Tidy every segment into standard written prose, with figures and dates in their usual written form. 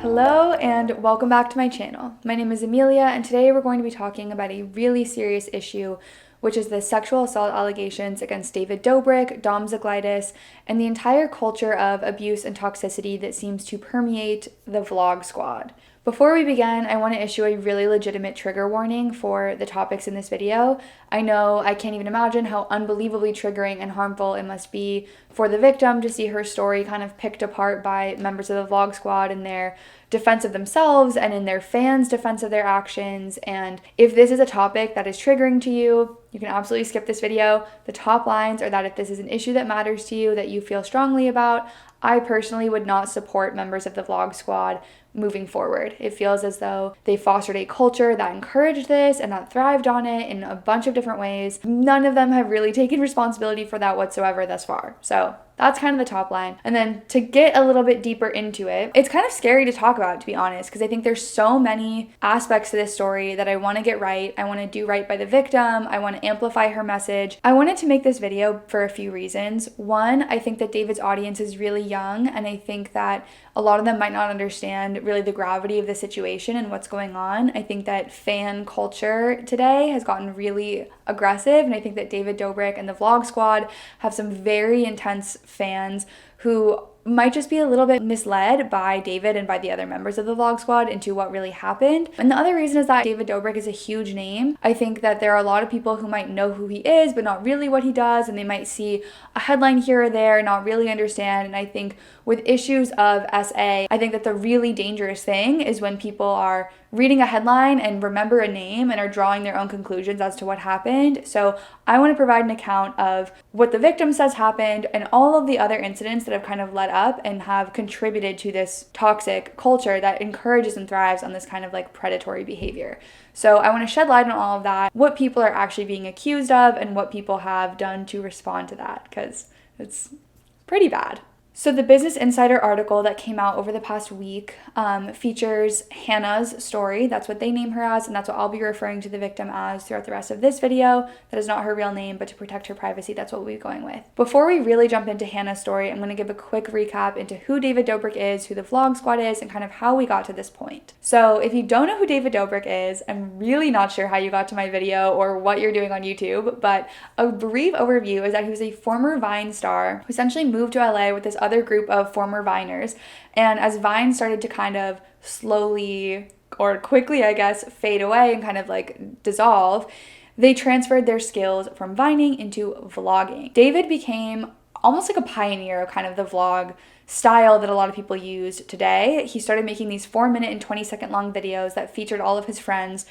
Hello and welcome back to my channel. My name is Amelia and today we're going to be talking about a really serious issue, which is the sexual assault allegations against David Dobrik, Dom Zaglitis, and the entire culture of abuse and toxicity that seems to permeate the vlog squad. Before we begin, I want to issue a really legitimate trigger warning for the topics in this video. I know I can't even imagine how unbelievably triggering and harmful it must be for the victim to see her story kind of picked apart by members of the vlog squad in their defense of themselves and in their fans' defense of their actions. And if this is a topic that is triggering to you, you can absolutely skip this video. The top lines are that if this is an issue that matters to you, that you feel strongly about, I personally would not support members of the vlog squad moving forward. It feels as though they fostered a culture that encouraged this and that thrived on it in a bunch of different ways. None of them have really taken responsibility for that whatsoever thus far. So that's kind of the top line. And then to get a little bit deeper into it, it's kind of scary to talk about, to be honest, because I think there's so many aspects to this story that I want to get right. I want to do right by the victim. I want to amplify her message. I wanted to make this video for a few reasons. One, I think that David's audience is really young, and I think that a lot of them might not understand really the gravity of the situation and what's going on. I think that fan culture today has gotten really aggressive, and I think that David Dobrik and the vlog squad have some very intense fans who might just be a little bit misled by David and by the other members of the vlog squad into what really happened. And the other reason is that David Dobrik is a huge name. I think that there are a lot of people who might know who he is, but not really what he does, and they might see a headline here or there, not really understand. And I think with issues of SA, I think that the really dangerous thing is when people are reading a headline and remember a name and are drawing their own conclusions as to what happened. So I want to provide an account of what the victim says happened and all of the other incidents that have kind of led up and have contributed to this toxic culture that encourages and thrives on this kind of like predatory behavior. So I want to shed light on all of that, what people are actually being accused of and what people have done to respond to that, because it's pretty bad. So the Business Insider article that came out over the past week features Hannah's story. That's what they name her as, and that's what I'll be referring to the victim as throughout the rest of this video. That is not her real name, but to protect her privacy, that's what we'll be going with. Before we really jump into Hannah's story, I'm going to give a quick recap into who David Dobrik is, who the vlog squad is, and kind of how we got to this point. So if you don't know who David Dobrik is, I'm really not sure how you got to my video or what you're doing on YouTube, but a brief overview is that he was a former Vine star who essentially moved to LA with this other group of former Viners, and as Vine started to kind of slowly or quickly, I guess, fade away and kind of like dissolve, they transferred their skills from vining into vlogging. David became almost like a pioneer of kind of the vlog style that a lot of people use today. He started making these 4-minute and 20-second long videos that featured all of his friends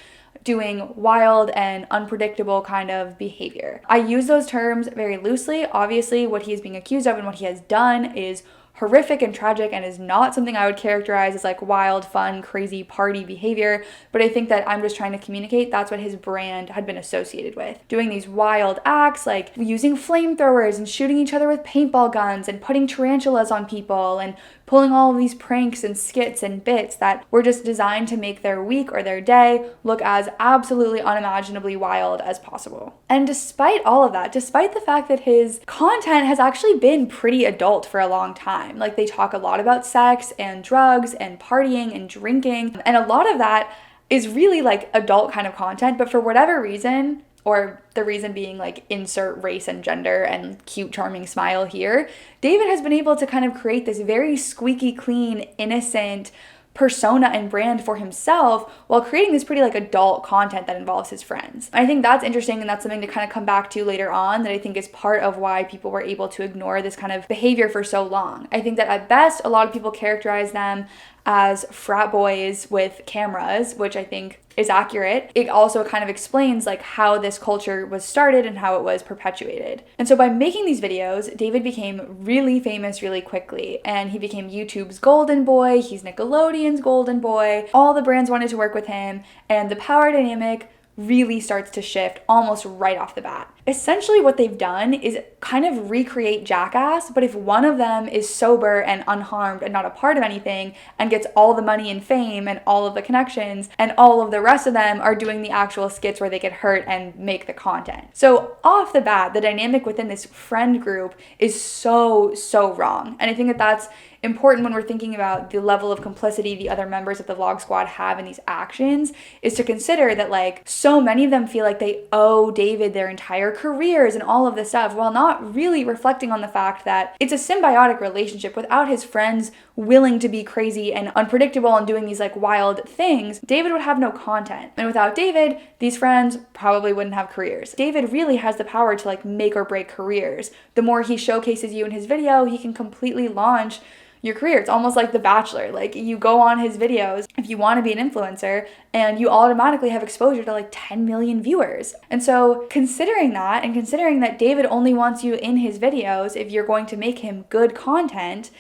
doing wild and unpredictable kind of behavior. I use those terms very loosely. Obviously, what he is being accused of and what he has done is horrific and tragic and is not something I would characterize as like wild, fun, crazy party behavior, but I think that I'm just trying to communicate that's what his brand had been associated with. Doing these wild acts like using flamethrowers and shooting each other with paintball guns and putting tarantulas on people and pulling all of these pranks and skits and bits that were just designed to make their week or their day look as absolutely unimaginably wild as possible. And despite all of that, despite the fact that his content has actually been pretty adult for a long time, like they talk a lot about sex and drugs and partying and drinking, and a lot of that is really like adult kind of content, but for whatever reason, or the reason being like insert race and gender and cute, charming smile here, David has been able to kind of create this very squeaky clean, innocent persona and brand for himself while creating this pretty like adult content that involves his friends. I think that's interesting, and that's something to kind of come back to later on that I think is part of why people were able to ignore this kind of behavior for so long. I think that at best, a lot of people characterize them as frat boys with cameras, which I think is accurate. It also kind of explains like how this culture was started and how it was perpetuated. And so by making these videos, David became really famous really quickly, and he became YouTube's golden boy, he's Nickelodeon's golden boy, all the brands wanted to work with him, and the power dynamic really starts to shift almost right off the bat. Essentially what they've done is kind of recreate Jackass, but if one of them is sober and unharmed and not a part of anything and gets all the money and fame and all of the connections, and all of the rest of them are doing the actual skits where they get hurt and make the content. So off the bat, the dynamic within this friend group is so wrong. And I think that that's important when we're thinking about the level of complicity the other members of the Vlog Squad have in these actions, is to consider that like so many of them feel like they owe David their entire careers and all of this stuff, while not really reflecting on the fact that it's a symbiotic relationship. Without his friends willing to be crazy and unpredictable and doing these like wild things, David would have no content. And without David, these friends probably wouldn't have careers. David really has the power to like make or break careers. The more he showcases you in his video, he can completely launch your career. It's almost like The Bachelor. Like, you go on his videos if you want to be an influencer, and you automatically have exposure to like 10 million viewers. And so considering that, and considering that David only wants you in his videos if you're going to make him good content,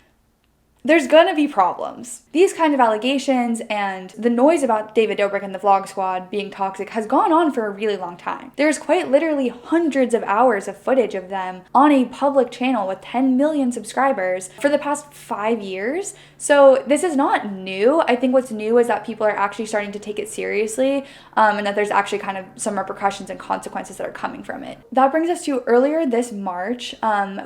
there's gonna be problems. These kind of allegations and the noise about David Dobrik and the Vlog Squad being toxic has gone on for a really long time. There's quite literally hundreds of hours of footage of them on a public channel with 10 million subscribers for the past 5 years. So this is not new. I think what's new is that people are actually starting to take it seriously, and that there's actually kind of some repercussions and consequences that are coming from it. That brings us to earlier this March.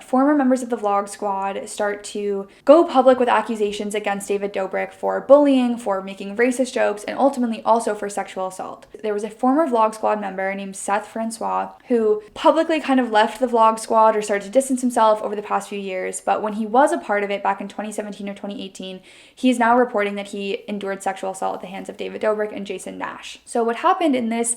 Former members of the Vlog Squad start to go public with accusations against David Dobrik for bullying, for making racist jokes, and ultimately also for sexual assault. There was a former Vlog Squad member named Seth Francois who publicly kind of left the Vlog Squad or started to distance himself over the past few years, but when he was a part of it back in 2017 or 2018, he is now reporting that he endured sexual assault at the hands of David Dobrik and Jason Nash. So what happened in this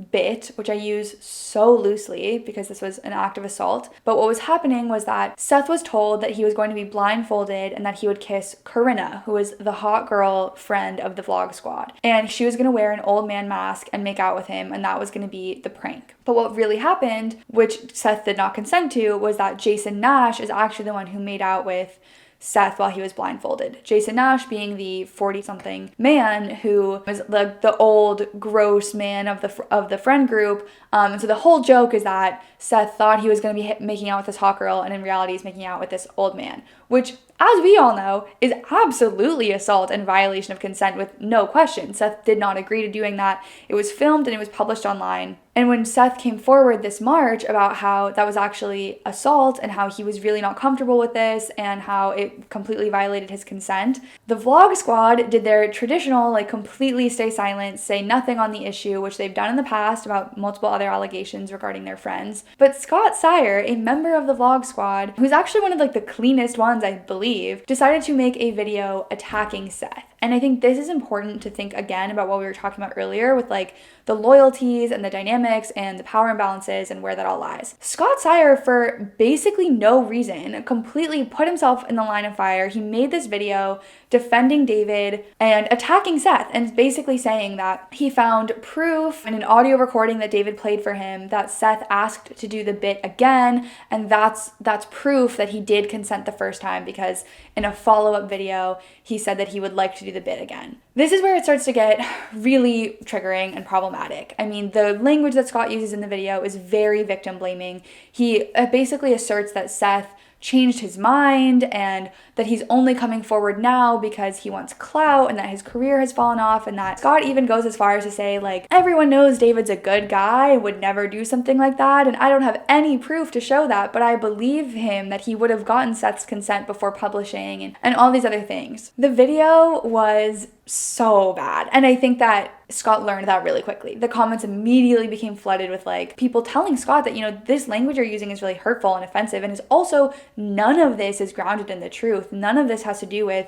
bit, which I use so loosely because this was an act of assault, but what was happening was that Seth was told that he was going to be blindfolded and that he would kiss Corinna, who was the hot girl friend of the Vlog Squad, and she was going to wear an old man mask and make out with him, and that was going to be the prank. But what really happened, which Seth did not consent to, was that Jason Nash is actually the one who made out with Seth while he was blindfolded. Jason Nash being the 40-something man who was the old gross man of the friend group. And so the whole joke is that Seth thought he was going to be making out with this hot girl, and in reality he's making out with this old man, which, as we all know, is absolutely assault and violation of consent with no question. Seth did not agree to doing that. It was filmed and it was published online. And when Seth came forward this March about how that was actually assault and how he was really not comfortable with this and how it completely violated his consent, the Vlog Squad did their traditional, like, completely stay silent, say nothing on the issue, which they've done in the past about multiple other allegations regarding their friends. But Scott Sire, a member of the Vlog Squad, who's actually one of like the cleanest ones, I believe, decided to make a video attacking Seth. And I think this is important to think again about what we were talking about earlier with like the loyalties and the dynamics and the power imbalances and where that all lies. Scott Sire, for basically no reason, completely put himself in the line of fire. He made this video defending David and attacking Seth, and basically saying that he found proof in an audio recording that David played for him that Seth asked to do the bit again, and that's proof that he did consent the first time, because in a follow-up video he said that he would like to do the bit again. This is where it starts to get really triggering and problematic. I mean, the language that Scott uses in the video is very victim blaming. He basically asserts that Seth changed his mind and that he's only coming forward now because he wants clout and that his career has fallen off, and that Scott even goes as far as to say, like, everyone knows David's a good guy, would never do something like that, and I don't have any proof to show that, but I believe him that he would have gotten Seth's consent before publishing, and all these other things. The video was so bad, and I think that Scott learned that really quickly. The comments immediately became flooded with like people telling Scott that, you know, this language you're using is really hurtful and offensive, and is also, none of this is grounded in the truth. None of this has to do with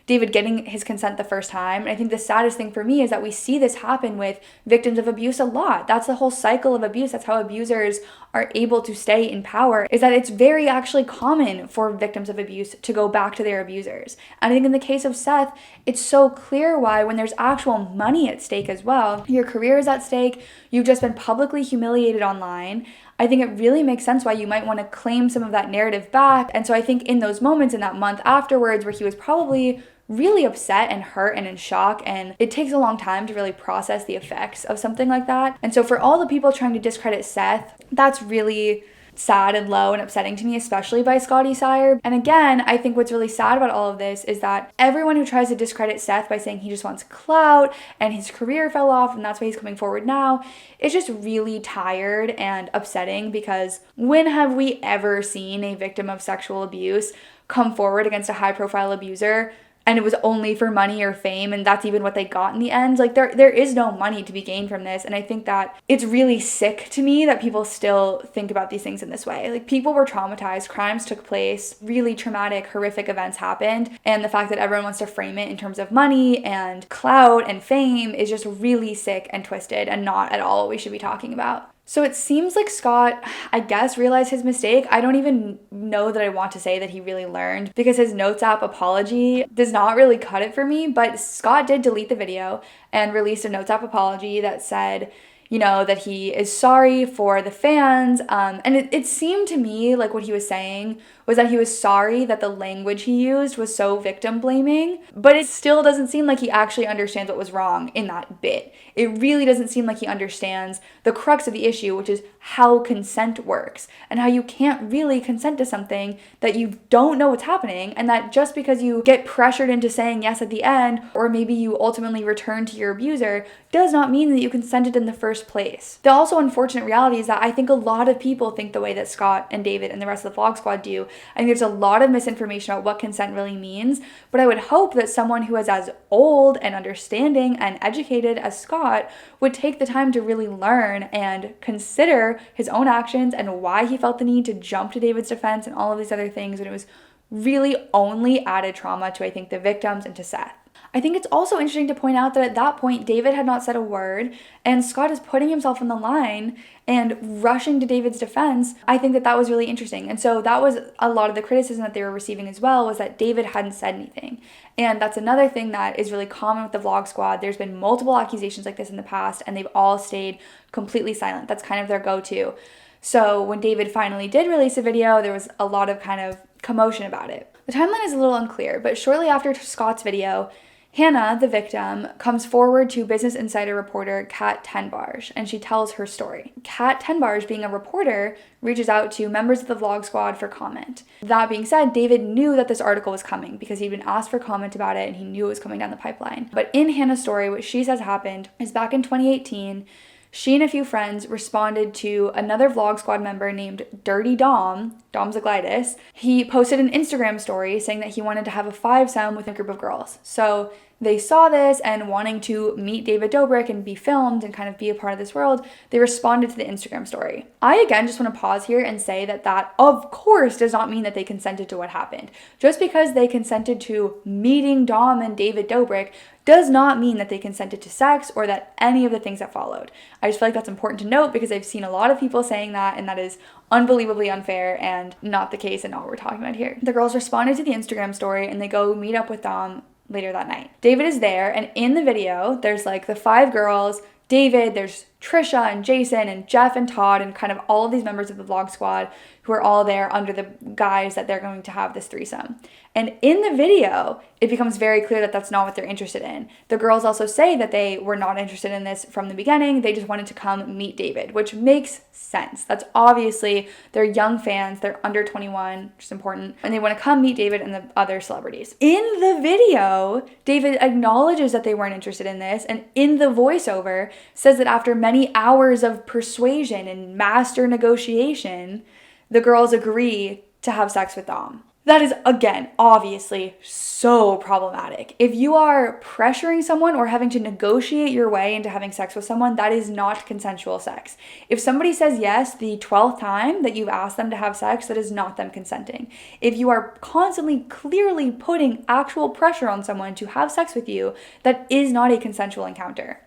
David getting his consent the first time. And I think the saddest thing for me is that we see this happen with victims of abuse a lot. That's the whole cycle of abuse. That's how abusers are able to stay in power, is that it's very actually common for victims of abuse to go back to their abusers. And I think in the case of Seth, it's so clear why, when there's actual money at stake as well, your career is at stake, you've just been publicly humiliated online, I think it really makes sense why you might want to claim some of that narrative back. And so I think in those moments, in that month afterwards, where he was probably really upset and hurt and in shock, and it takes a long time to really process the effects of something like that. And so for all the people trying to discredit Seth, That's really sad and low and upsetting to me, especially by Scotty Sire. And again, I think what's really sad about all of this is that everyone who tries to discredit Seth by saying he just wants clout and his career fell off and that's why he's coming forward now is just really tired and upsetting, because when have we ever seen a victim of sexual abuse come forward against a high profile abuser and it was only for money or fame, and that's even what they got in the end? Like, there is no money to be gained from this, and I think that it's really sick to me that people still think about these things in this way. Like, people were traumatized, crimes took place, really traumatic, horrific events happened, and the fact that everyone wants to frame it in terms of money and clout and fame is just really sick and twisted and not at all what we should be talking about. So it seems like Scott, I guess, realized his mistake. I don't even know that I want to say that he really learned, because his Notes app apology does not really cut it for me. But Scott did delete the video and released a Notes app apology that said, you know, that he is sorry for the fans. And it seemed to me like what he was saying was that he was sorry that the language he used was so victim blaming, but it still doesn't seem like he actually understands what was wrong in that bit. It really doesn't seem like he understands the crux of the issue, which is how consent works and how you can't really consent to something that you don't know what's happening, and that just because you get pressured into saying yes at the end, or maybe you ultimately return to your abuser, does not mean that you consented in the first place. The also unfortunate reality is that I think a lot of people think the way that Scott and David and the rest of the Vlog Squad do. I think there's a lot of misinformation about what consent really means, but I would hope that someone who is as old and understanding and educated as Scott would take the time to really learn and consider his own actions and why he felt the need to jump to David's defense and all of these other things when it was really only added trauma to, I think, the victims and to Seth. I think it's also interesting to point out that at that point, David had not said a word, and Scott is putting himself in the line and rushing to David's defense. I think that was really interesting. And so that was a lot of the criticism that they were receiving as well, was that David hadn't said anything. And that's another thing that is really common with the Vlog Squad. There's been multiple accusations like this in the past, and they've all stayed completely silent. That's kind of their go-to. So when David finally did release a video, there was a lot of kind of commotion about it. The timeline is a little unclear, but shortly after Scott's video, Hannah, the victim, comes forward to Business Insider reporter Kat Tenbarge, and she tells her story. Kat Tenbarge, being a reporter, reaches out to members of the Vlog Squad for comment. That being said, David knew that this article was coming because he'd been asked for comment about it and he knew it was coming down the pipeline. But in Hannah's story, what she says happened is back in 2018, she and a few friends responded to another Vlog Squad member named Dirty Dom Zaglidis. He posted an Instagram story saying that he wanted to have a fivesome with a group of girls. So they saw this, and wanting to meet David Dobrik and be filmed and kind of be a part of this world, they responded to the Instagram story. I, again, just want to pause here and say that of course, does not mean that they consented to what happened. Just because they consented to meeting Dom and David Dobrik does not mean that they consented to sex or that any of the things that followed. I just feel like that's important to note because I've seen a lot of people saying that, and that is unbelievably unfair and not the case and not what we're talking about here. The girls responded to the Instagram story and they go meet up with Dom later that night. David is there, and in the video, there's like the 5 girls, David, there's Trisha and Jason and Jeff and Todd and kind of all of these members of the Vlog Squad who are all there under the guise that they're going to have this threesome. And in the video, it becomes very clear that that's not what they're interested in. The girls also say that they were not interested in this from the beginning. They just wanted to come meet David, which makes sense. That's obviously, they're young fans, they're under 21, which is important, and they want to come meet David and the other celebrities. In the video, David acknowledges that they weren't interested in this, and in the voiceover says that after many hours of persuasion and master negotiation, the girls agree to have sex with Dom. That is, again, obviously so problematic. If you are pressuring someone or having to negotiate your way into having sex with someone, that is not consensual sex. If somebody says yes the 12th time that you've asked them to have sex, that is not them consenting. If you are constantly, clearly putting actual pressure on someone to have sex with you, that is not a consensual encounter.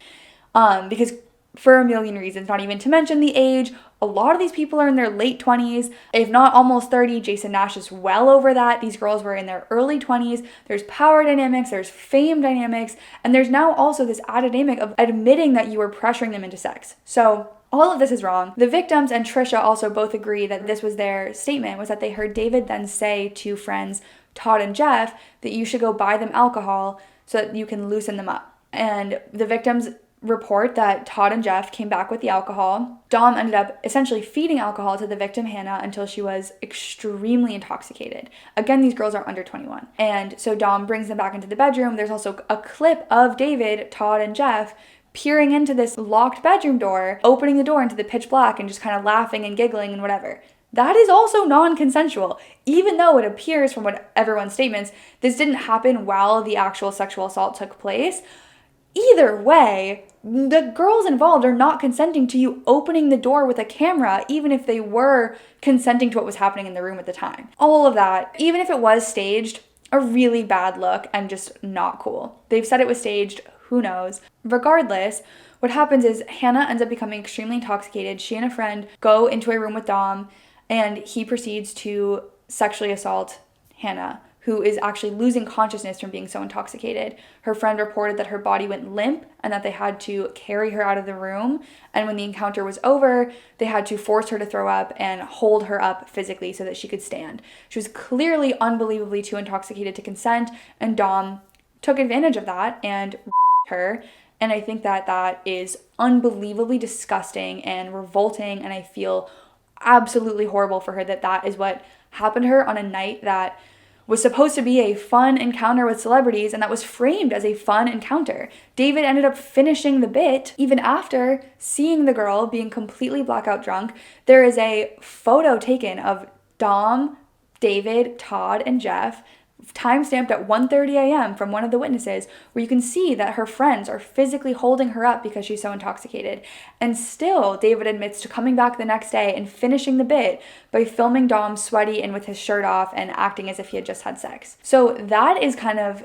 Because for a million reasons, not even to mention the age. A lot of these people are in their late 20s, if not almost 30. Jason Nash is well over that. These girls were in their early 20s. There's power dynamics, there's fame dynamics, and there's now also this added dynamic of admitting that you were pressuring them into sex. So all of this is wrong. The victims and Trisha also both agree that this was their statement, was that they heard David then say to friends Todd and Jeff that you should go buy them alcohol so that you can loosen them up. And the victims report that Todd and Jeff came back with the alcohol. Dom ended up essentially feeding alcohol to the victim, Hannah, until she was extremely intoxicated. Again, these girls are under 21. And so Dom brings them back into the bedroom. There's also a clip of David, Todd, and Jeff peering into this locked bedroom door, opening the door into the pitch black and just kind of laughing and giggling and whatever. That is also non-consensual, even though it appears from what everyone's statements, this didn't happen while the actual sexual assault took place. Either way, the girls involved are not consenting to you opening the door with a camera, even if they were consenting to what was happening in the room at the time. All of that, even if it was staged, a really bad look and just not cool. They've said it was staged, who knows? Regardless, what happens is Hannah ends up becoming extremely intoxicated. She and a friend go into a room with Dom, and he proceeds to sexually assault Hannah, who is actually losing consciousness from being so intoxicated. Her friend reported that her body went limp and that they had to carry her out of the room. And when the encounter was over, they had to force her to throw up and hold her up physically so that she could stand. She was clearly unbelievably too intoxicated to consent, and Dom took advantage of that and her. And I think that that is unbelievably disgusting and revolting, and I feel absolutely horrible for her that that is what happened to her on a night that was supposed to be a fun encounter with celebrities, and that was framed as a fun encounter. David ended up finishing the bit even after seeing the girl being completely blackout drunk. There is a photo taken of Dom, David, Todd, and Jeff, time-stamped at 1:30 a.m. from one of the witnesses, where you can see that her friends are physically holding her up because she's so intoxicated. And still, David admits to coming back the next day and finishing the bit by filming Dom sweaty and with his shirt off and acting as if he had just had sex. So that is kind of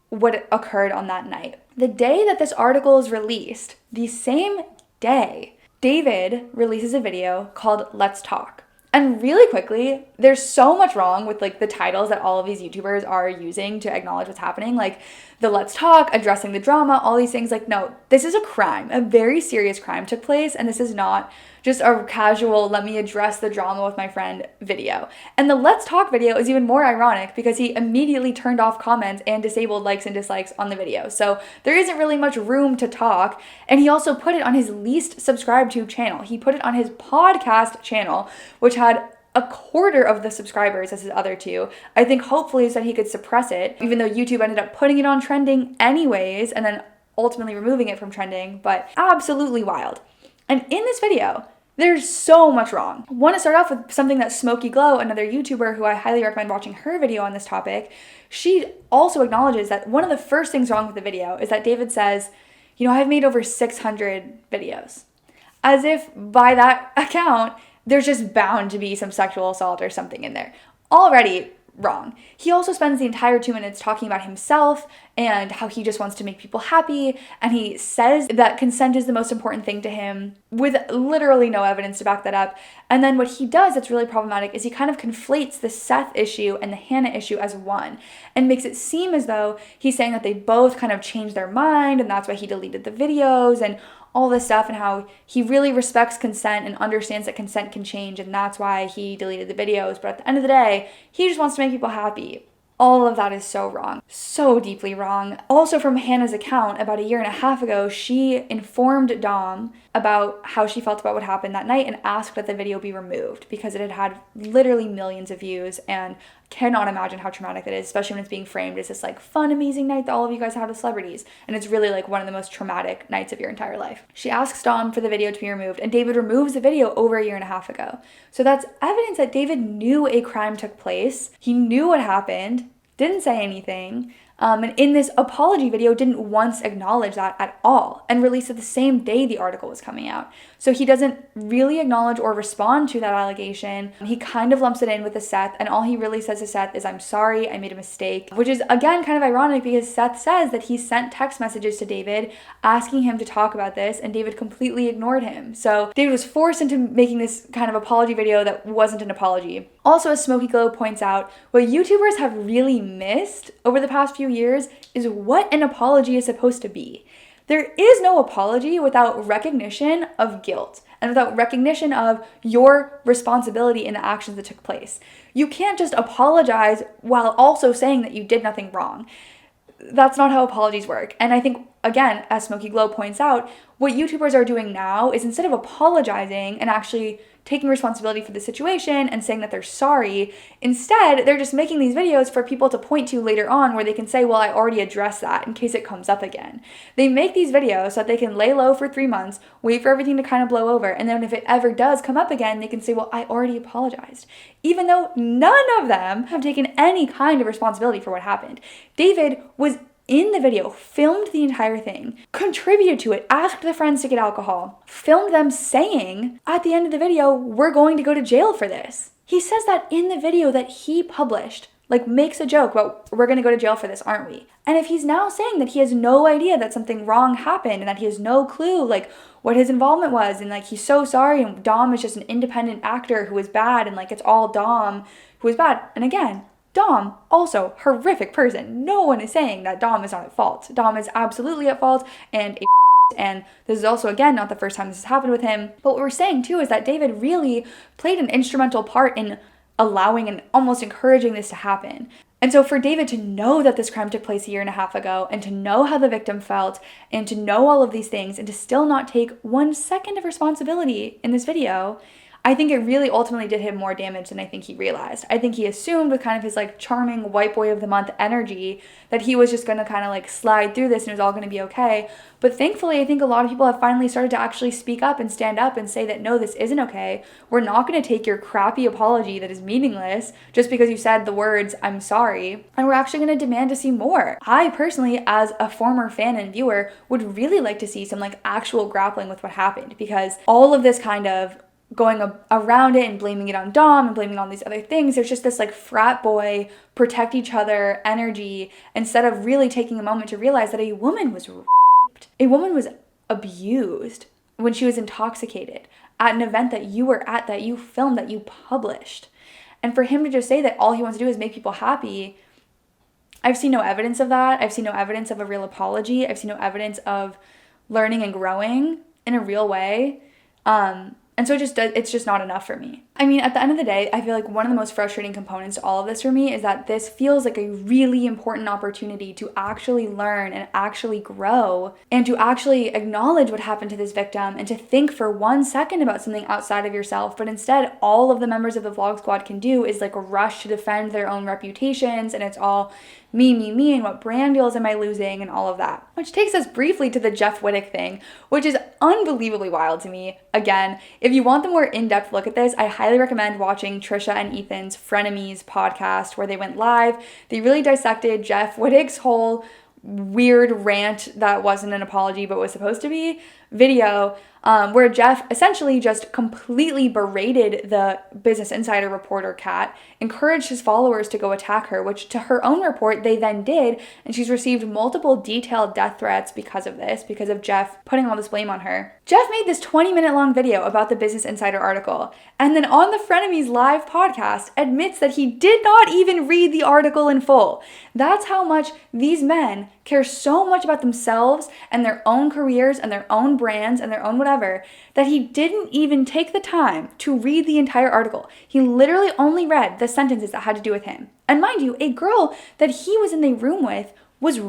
what occurred on that night. The day that this article is released, the same day, David releases a video called Let's Talk. And really quickly, there's so much wrong with like the titles that all of these YouTubers are using to acknowledge what's happening. Like the Let's Talk, addressing the drama, all these things. Like, no, this is a crime. A very serious crime took place. And this is not just a casual, let me address the drama with my friend video. And the Let's Talk video is even more ironic because he immediately turned off comments and disabled likes and dislikes on the video. So there isn't really much room to talk. And he also put it on his least subscribed to channel. He put it on his podcast channel, which had a quarter of the subscribers as his other two. I think hopefully so that he could suppress it, even though YouTube ended up putting it on trending anyways, and then ultimately removing it from trending, but absolutely wild. And in this video, there's so much wrong. I want to start off with something that Smokey Glow, another YouTuber who I highly recommend watching her video on this topic, she also acknowledges that one of the first things wrong with the video is that David says, you know, I've made over 600 videos. As if by that account, there's just bound to be some sexual assault or something in there. Already wrong. He also spends the entire 2 minutes talking about himself and how he just wants to make people happy, and he says that consent is the most important thing to him with literally no evidence to back that up. And then what he does that's really problematic is he kind of conflates the Seth issue and the Hannah issue as one and makes it seem as though he's saying that they both kind of changed their mind and that's why he deleted the videos and all this stuff, and how he really respects consent and understands that consent can change, and that's why he deleted the videos. But at the end of the day, he just wants to make people happy. All of that is so wrong. So deeply wrong. Also, from Hannah's account, about 1.5 years ago, she informed Dom about how she felt about what happened that night and asked that the video be removed because it had had literally millions of views, and cannot imagine how traumatic that is, especially when it's being framed as this like fun, amazing night that all of you guys had with celebrities. And it's really like one of the most traumatic nights of your entire life. She asks Dom for the video to be removed, and David removes the video over 1.5 years ago. So that's evidence that David knew a crime took place. He knew what happened, didn't say anything, and in this apology video didn't once acknowledge that at all, and released it the same day the article was coming out. So he doesn't really acknowledge or respond to that allegation. He kind of lumps it in with the Seth, and all he really says to Seth is, I'm sorry, I made a mistake, which is again kind of ironic because Seth says that he sent text messages to David asking him to talk about this, and David completely ignored him. So David was forced into making this kind of apology video that wasn't an apology. Also, as Smokey Glow points out, what YouTubers have really missed over the past few years is what an apology is supposed to be. There is no apology without recognition of guilt and without recognition of your responsibility in the actions that took place. You can't just apologize while also saying that you did nothing wrong. that's not how apologies work. And I think, again, as Smokey Glow points out, what YouTubers are doing now is instead of apologizing and actually taking responsibility for the situation and saying that they're sorry, instead, they're just making these videos for people to point to later on where they can say, well, I already addressed that in case it comes up again. They make these videos so that they can lay low for 3 months, wait for everything to kind of blow over, and then if it ever does come up again, they can say, well, I already apologized. Even though none of them have taken any kind of responsibility for what happened. David was in the video, filmed the entire thing, contributed to it, asked the friends to get alcohol, filmed them saying at the end of the video, we're going to go to jail for this. He says that in the video that he published, like makes a joke about, we're going to go to jail for this, aren't we? And if he's now saying that he has no idea that something wrong happened and that he has no clue like what his involvement was and like he's so sorry and Dom is just an independent actor who is bad and like it's all Dom who is bad. And again, Dom, also horrific person. No one is saying that Dom is not at fault. Dom is absolutely at fault and this is also, again, not the first time this has happened with him. But what we're saying, too, is that David really played an instrumental part in allowing and almost encouraging this to happen. And so for David to know that this crime took place a year and a half ago and to know how the victim felt and to know all of these things and to still not take 1 second of responsibility in this video, I think it really ultimately did him more damage than I think he realized. I think he assumed with kind of his like charming white boy of the month energy that he was just going to kind of like slide through this and it was all going to be okay. But thankfully, I think a lot of people have finally started to actually speak up and stand up and say that no, this isn't okay. We're not going to take your crappy apology that is meaningless just because you said the words, I'm sorry. And we're actually going to demand to see more. I personally, as a former fan and viewer, would really like to see some like actual grappling with what happened because all of this kind of going around it and blaming it on Dom and blaming it on these other things. There's just this like frat boy, protect each other energy instead of really taking a moment to realize that a woman was raped. A woman was abused when she was intoxicated at an event that you were at, that you filmed, that you published. And for him to just say that all he wants to do is make people happy, I've seen no evidence of that. I've seen no evidence of a real apology. I've seen no evidence of learning and growing in a real way. And so it's just not enough for me. I mean, at the end of the day, I feel like one of the most frustrating components to all of this for me is that this feels like a really important opportunity to actually learn and actually grow and to actually acknowledge what happened to this victim and to think for 1 second about something outside of yourself. But instead, all of the members of the vlog squad can do is like rush to defend their own reputations, and it's all me, and what brand deals am I losing and all of that. Which takes us briefly to the Jeff Wittek thing, which is unbelievably wild to me. Again, if you want the more in-depth look at this, I highly recommend watching Trisha and Ethan's Frenemies podcast where they went live. They really dissected Jeff Wittek's whole weird rant that wasn't an apology but was supposed to be video, where Jeff essentially just completely berated the Business Insider reporter Kat, encouraged his followers to go attack her, which to her own report they then did, and she's received multiple detailed death threats because of this, because of Jeff putting all this blame on her. Jeff made this 20-minute long video about the Business Insider article, and then on the Frenemies live podcast admits that he did not even read the article in full. That's how much these men care so much about themselves and their own careers and their own brands and their own whatever, that he didn't even take the time to read the entire article. He literally only read the sentences that had to do with him. And mind you, a girl that he was in the room with was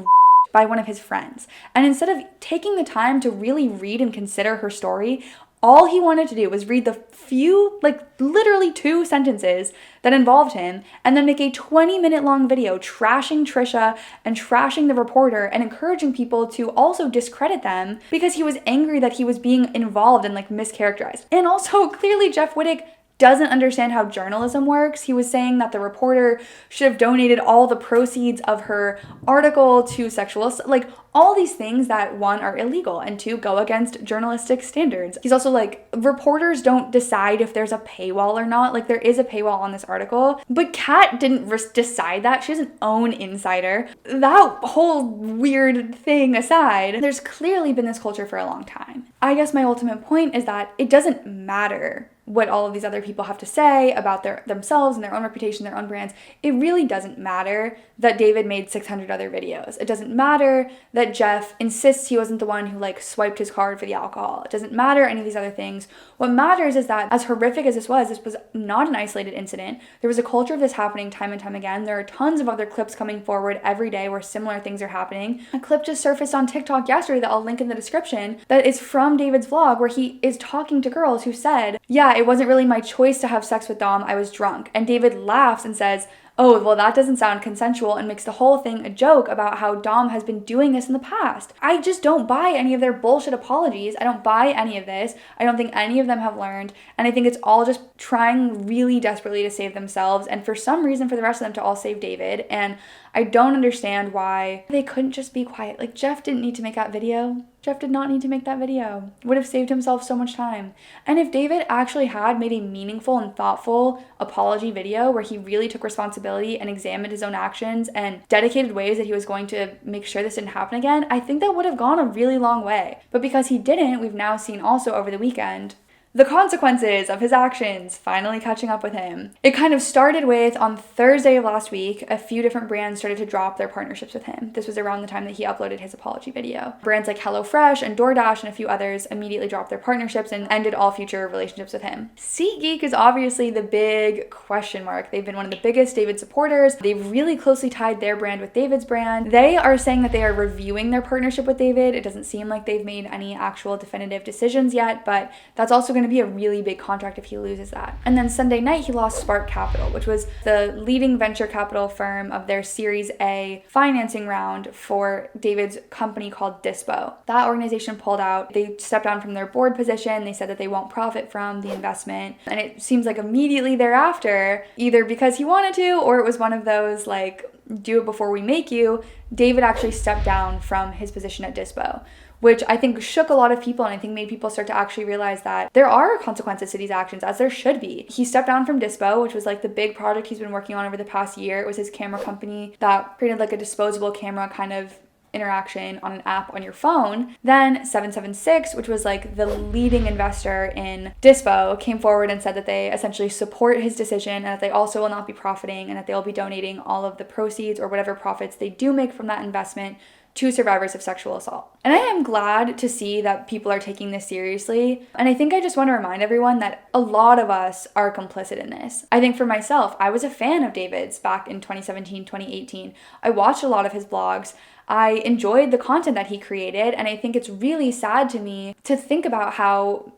by one of his friends. And instead of taking the time to really read and consider her story, all he wanted to do was read the few, literally 2 sentences that involved him, and then make a 20-minute long video trashing Trisha and trashing the reporter and encouraging people to also discredit them because he was angry that he was being involved and mischaracterized. And also, clearly Jeff Wittek doesn't understand how journalism works. He was saying that the reporter should have donated all the proceeds of her article to sexual assault, all these things that 1 are illegal and 2 go against journalistic standards. He's also reporters don't decide if there's a paywall or not. There is a paywall on this article, but Kat didn't decide that. She doesn't own Insider. That whole weird thing aside, there's clearly been this culture for a long time. I guess my ultimate point is that it doesn't matter what all of these other people have to say about themselves and their own reputation, their own brands. It really doesn't matter that David made 600 other videos. It doesn't matter that Jeff insists he wasn't the one who like swiped his card for the alcohol. It doesn't matter any of these other things. What matters is that as horrific as this was not an isolated incident. There was a culture of this happening time and time again. There are tons of other clips coming forward every day where similar things are happening. A clip just surfaced on TikTok yesterday that I'll link in the description that is from David's vlog where he is talking to girls who said, yeah, it wasn't really my choice to have sex with Dom, I was drunk. And David laughs and says, oh, well, that doesn't sound consensual, and makes the whole thing a joke about how Dom has been doing this in the past. I just don't buy any of their bullshit apologies. I don't buy any of this. I don't think any of them have learned, and I think it's all just trying really desperately to save themselves, and for some reason for the rest of them to all save David, and I don't understand why they couldn't just be quiet. Like, Jeff didn't need to make that video. Jeff did not need to make that video. Would have saved himself so much time. And if David actually had made a meaningful and thoughtful apology video where he really took responsibility and examined his own actions and dedicated ways that he was going to make sure this didn't happen again, I think that would have gone a really long way. But because he didn't, we've now seen also over the weekend the consequences of his actions finally catching up with him. It kind of started with, on Thursday of last week, a few different brands started to drop their partnerships with him. This was around the time that he uploaded his apology video. Brands like HelloFresh and DoorDash and a few others immediately dropped their partnerships and ended all future relationships with him. SeatGeek is obviously the big question mark. They've been one of the biggest David supporters. They've really closely tied their brand with David's brand. They are saying that they are reviewing their partnership with David. It doesn't seem like they've made any actual definitive decisions yet, but that's also going to be a really big contract if he loses that. And then Sunday night, he lost Spark Capital, which was the leading venture capital firm of their Series A financing round for David's company called Dispo. That organization pulled out. They stepped down from their board position. They said that they won't profit from the investment. And it seems like immediately thereafter, either because he wanted to or it was one of those like, do it before we make you, David actually stepped down from his position at Dispo, which I think shook a lot of people and I think made people start to actually realize that there are consequences to these actions, as there should be. He stepped down from Dispo, which was like the big project he's been working on over the past year. It was his camera company that created like a disposable camera kind of interaction on an app on your phone. Then 776, which was like the leading investor in Dispo, came forward and said that they essentially support his decision and that they also will not be profiting and that they'll be donating all of the proceeds or whatever profits they do make from that investment to survivors of sexual assault. And I am glad to see that people are taking this seriously. And I think I just want to remind everyone that a lot of us are complicit in this. I think for myself, I was a fan of David's back in 2017, 2018. I watched a lot of his vlogs. I enjoyed the content that he created. And I think it's really sad to me to think about how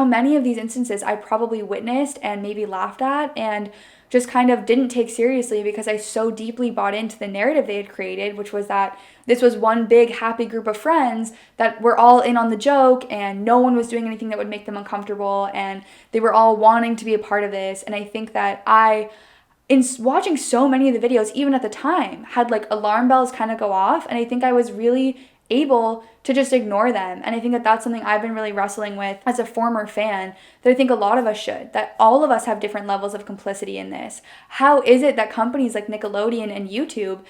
many of these instances I probably witnessed and maybe laughed at and just kind of didn't take seriously because I so deeply bought into the narrative they had created, which was that this was one big happy group of friends that were all in on the joke and no one was doing anything that would make them uncomfortable and they were all wanting to be a part of this. And I think that in watching so many of the videos, even at the time, had like alarm bells kind of go off, and I think I was really able to just ignore them. And I think that that's something I've been really wrestling with as a former fan, that I think a lot of us should, that all of us have different levels of complicity in this. How is it that companies like Nickelodeon and YouTube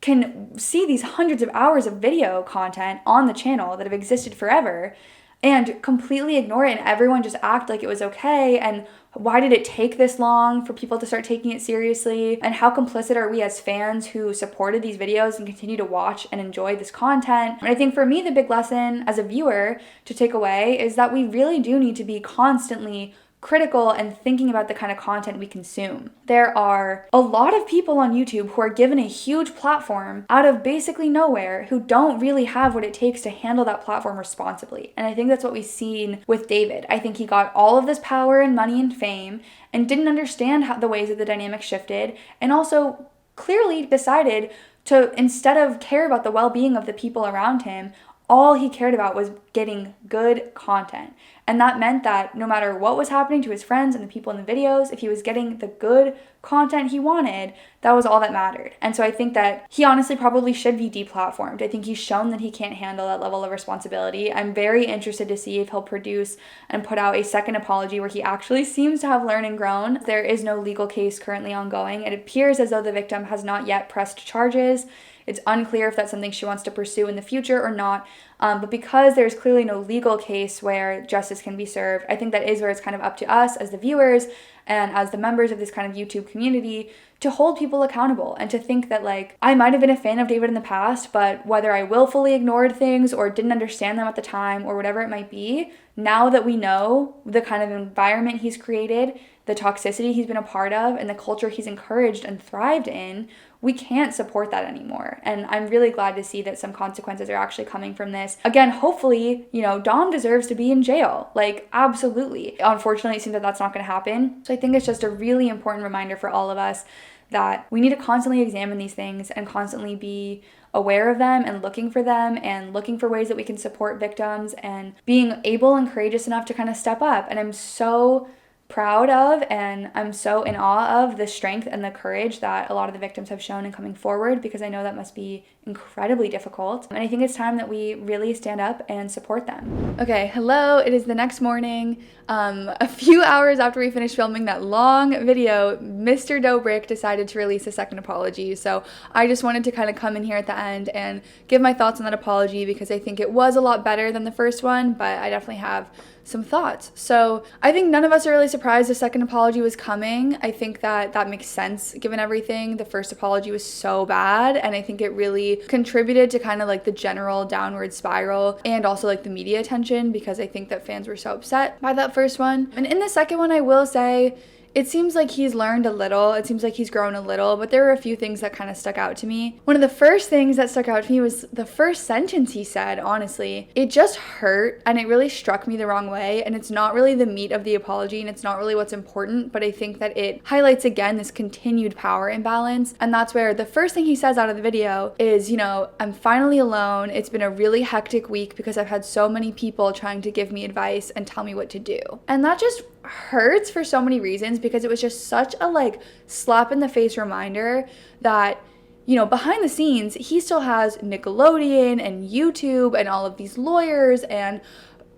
can see these hundreds of hours of video content on the channel that have existed forever and completely ignore it and everyone just act like it was okay? And why did it take this long for people to start taking it seriously? And how complicit are we as fans who supported these videos and continue to watch and enjoy this content? And I think for me, the big lesson as a viewer to take away is that we really do need to be constantly critical and thinking about the kind of content we consume. There are a lot of people on YouTube who are given a huge platform out of basically nowhere who don't really have what it takes to handle that platform responsibly. And I think that's what we've seen with David. I think he got all of this power and money and fame and didn't understand how the ways that the dynamic shifted, and also clearly decided to, instead of care about the well-being of the people around him, all he cared about was getting good content. And that meant that no matter what was happening to his friends and the people in the videos, if he was getting the good content he wanted, that was all that mattered. And so I think that he honestly probably should be deplatformed. I think he's shown that he can't handle that level of responsibility. I'm very interested to see if he'll produce and put out a second apology where he actually seems to have learned and grown. There is no legal case currently ongoing. It appears as though the victim has not yet pressed charges. It's unclear if that's something she wants to pursue in the future or not. But because there's clearly no legal case where justice can be served, I think that is where it's kind of up to us as the viewers and as the members of this kind of YouTube community to hold people accountable and to think that, like, I might have been a fan of David in the past, but whether I willfully ignored things or didn't understand them at the time or whatever it might be, now that we know the kind of environment he's created, the toxicity he's been a part of, and the culture he's encouraged and thrived in, we can't support that anymore. And I'm really glad to see that some consequences are actually coming from this. Again, hopefully, Dom deserves to be in jail. Like, absolutely. Unfortunately, it seems that that's not going to happen. So I think it's just a really important reminder for all of us that we need to constantly examine these things and constantly be aware of them and looking for them and looking for ways that we can support victims and being able and courageous enough to kind of step up. And I'm so proud of and I'm so in awe of the strength and the courage that a lot of the victims have shown in coming forward, because I know that must be incredibly difficult. And I think it's time that we really stand up and support them. Okay, hello, it is the next morning. A few hours after we finished filming that long video, Mr. Dobrik decided to release a second apology. So I just wanted to kind of come in here at the end and give my thoughts on that apology, because I think it was a lot better than the first one, but I definitely have some thoughts. So I think none of us are really surprised the second apology was coming. I think that makes sense given everything. The first apology was so bad, and I think it really contributed to kind of like the general downward spiral and also like the media attention, because I think that fans were so upset by that first one. And in the second one, I will say, it seems like he's learned a little. It seems like he's grown a little, but there were a few things that kind of stuck out to me. One of the first things that stuck out to me was the first sentence he said, honestly. It just hurt, and it really struck me the wrong way, and it's not really the meat of the apology, and it's not really what's important, but I think that it highlights again this continued power imbalance, and that's where the first thing he says out of the video is, I'm finally alone. It's been a really hectic week because I've had so many people trying to give me advice and tell me what to do. And that just hurts for so many reasons, because it was just such a slap in the face reminder that behind the scenes he still has Nickelodeon and YouTube and all of these lawyers and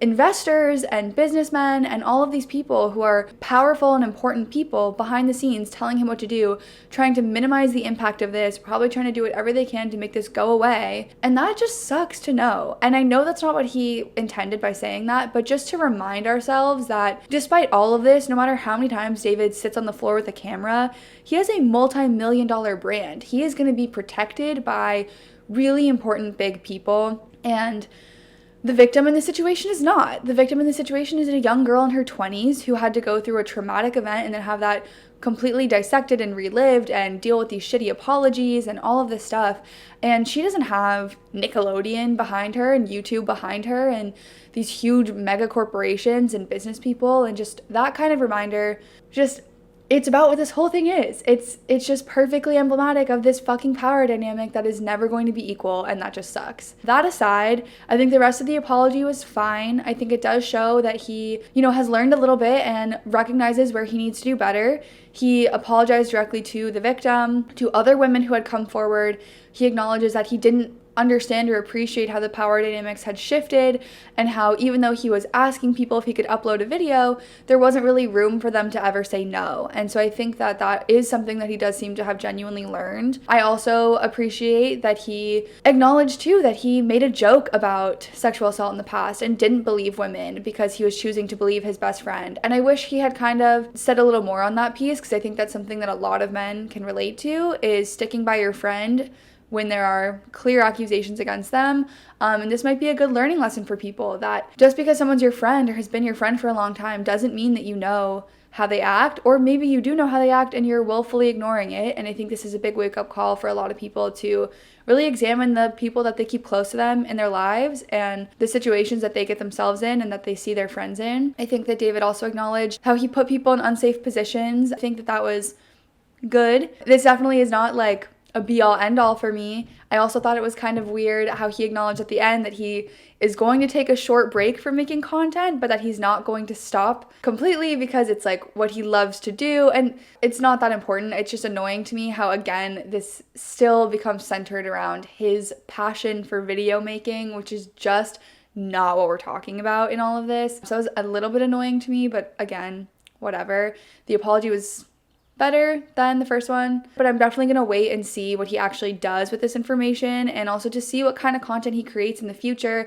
investors and businessmen and all of these people who are powerful and important people behind the scenes telling him what to do, trying to minimize the impact of this, probably trying to do whatever they can to make this go away. And that just sucks to know. And I know that's not what he intended by saying that, but just to remind ourselves that despite all of this, no matter how many times David sits on the floor with a camera, he has a multi-million-dollar brand. He is going to be protected by really important big people, and the victim in this situation is not. The victim in this situation is a young girl in her 20s who had to go through a traumatic event and then have that completely dissected and relived and deal with these shitty apologies and all of this stuff. And she doesn't have Nickelodeon behind her and YouTube behind her and these huge mega corporations and business people, and just that kind of reminder, it's about what this whole thing is. It's just perfectly emblematic of this fucking power dynamic that is never going to be equal, and that just sucks. That aside, I think the rest of the apology was fine. I think it does show that he, has learned a little bit and recognizes where he needs to do better. He apologized directly to the victim, to other women who had come forward. He acknowledges that he didn't understand or appreciate how the power dynamics had shifted, and how even though he was asking people if he could upload a video, there wasn't really room for them to ever say no. And so I think that that is something that he does seem to have genuinely learned. I also appreciate that he acknowledged too that he made a joke about sexual assault in the past and didn't believe women because he was choosing to believe his best friend. And I wish he had kind of said a little more on that piece, because I think that's something that a lot of men can relate to, is sticking by your friend when there are clear accusations against them. And this might be a good learning lesson for people, that just because someone's your friend or has been your friend for a long time doesn't mean that you know how they act, or maybe you do know how they act and you're willfully ignoring it. And I think this is a big wake-up call for a lot of people to really examine the people that they keep close to them in their lives and the situations that they get themselves in and that they see their friends in. I think that David also acknowledged how he put people in unsafe positions. I think that that was good. This definitely is not a be-all end-all for me. I also thought it was kind of weird how he acknowledged at the end that he is going to take a short break from making content, but that he's not going to stop completely because it's what he loves to do, and it's not that important. It's just annoying to me how, again, this still becomes centered around his passion for video making, which is just not what we're talking about in all of this. So it was a little bit annoying to me, but again, whatever. The apology was better than the first one, but I'm definitely gonna wait and see what he actually does with this information, and also to see what kind of content he creates in the future,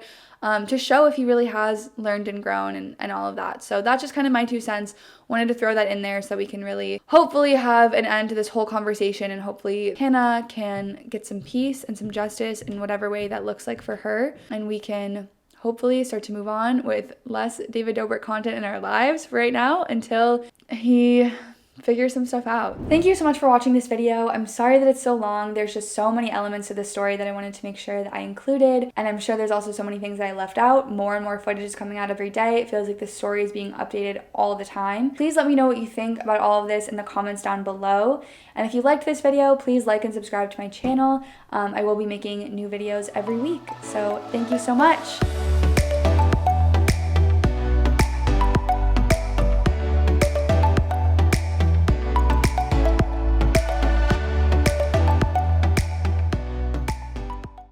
to show if he really has learned and grown and all of that. So that's just kind of my 2 cents. Wanted to throw that in there so we can really hopefully have an end to this whole conversation, and hopefully Hannah can get some peace and some justice in whatever way that looks like for her, and we can hopefully start to move on with less David Dobrik content in our lives right now until he figure some stuff out. Thank you so much for watching this video. I'm sorry that it's so long. There's just so many elements to the story that I wanted to make sure that I included, and I'm sure there's also so many things that I left out. More and more footage is coming out every day. It feels like this story is being updated all the time. Please let me know what you think about all of this in the comments down below, and if you liked this video, please like and subscribe to my channel. I will be making new videos every week, so thank you so much.